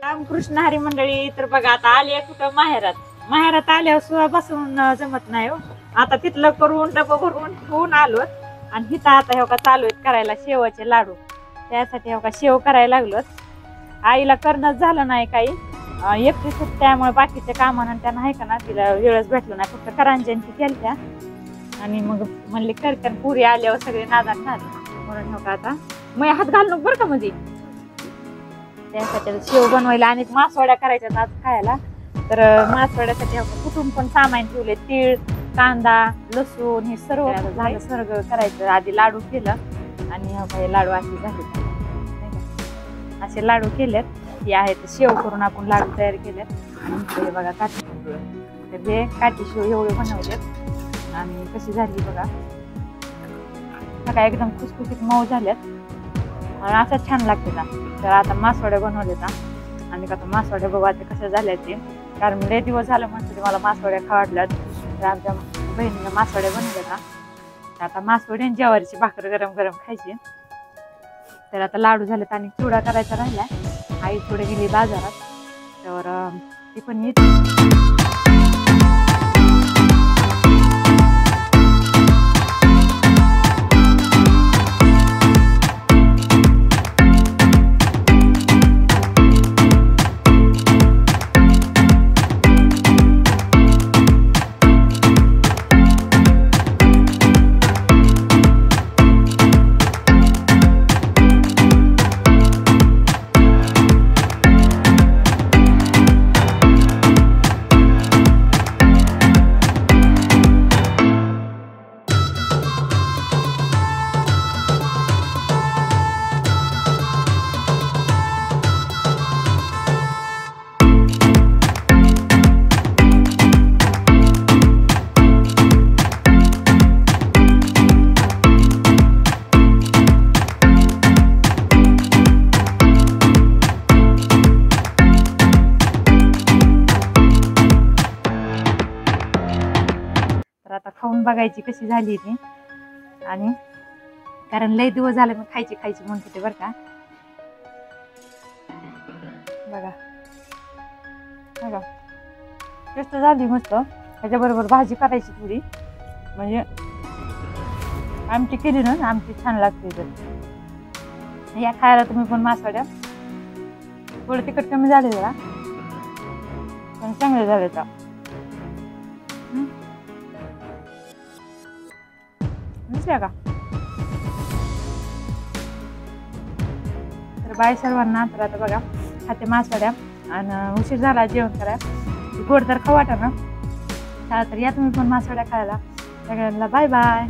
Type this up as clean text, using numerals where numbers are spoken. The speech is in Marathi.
रामकृष्ण हरी मंडळी. तर बघा आता आली कुठं माहेरात आल्यावर सुद्धा बसून जमत नाही हो. आता तिथलं करून डबं भरून ठेवून आलो आणि इथं आता हे का चालू आहेत करायला शेवाचे लाडू. त्यासाठी हे का शेव करायला लागलो. आईला करणंच झालं नाही काही, एकटीच त्यामुळे बाकीच्या कामानं त्यांना आहे का ना तिला वेळच भेटलो नाही. फक्त करांजनची केलत्या आणि मग म्हणले करकन पुरी आल्यावर सगळे नादात झाले म्हणून हो का आता मग हात घालून बरं का मध्ये त्यासाठी शेव बनवायला आणि मासवड्या करायच्या आज खायला. तर मासवड्यासाठी कुठून पण सामान ठेवले, तीळ, कांदा, लसूण हे सर्व झालं. सर्व करायचं आधी लाडू केलं आणि हे लाडू असे झाले. असे लाडू केलेत हे आहेत शेव करून आपण लाडू तयार केलेत. आणि हे बघा काठी, तर हे काठी शेव एवढे बनवलेत आणि कशी झाली बघा. सगळ्या एकदम खुसखुशीत मऊ झाल्यात आणि असं छान लागते ना. तर आता मासवड्या बनवलेत आणि आता मासवड्या बघा ते कशा झाल्या ते, कारण लय दिवस झालं म्हणते मला मासवड्या खावाडल्यात. तर आमच्या बहिणीला मासवड्या बनवल्यात. आता मासवड्या ज्वारीची भाकर गरम गरम खायची. तर आता लाडू झालेत आणि चिवडा करायचा राहिला. आई थोडे गेली बाजारात, तर ती पण येते. आता खाऊन बघायची कशी झाली ती, आणि कारण लय दिवस झाले मी खायची म्हणत होते बरं का. बघा बघा टेस्ट झाली मस्त. त्याच्याबरोबर भाजी करायची थोडी, म्हणजे आमटी केली ना आमटी छान लागते. तर या खायला तुम्ही पण मासवड्या. थोडं तिखट कमी झाले जरा पण चांगले झाले. तर का तर बाय सर्वांना. तर आता बघा खाते मासवड्या आणि उशीर झाला जेवण करायला. गोड तर खाऊ वाटा ना, तर या तुम्ही पण मासवड्या खायला. सगळ्यांना बाय बाय.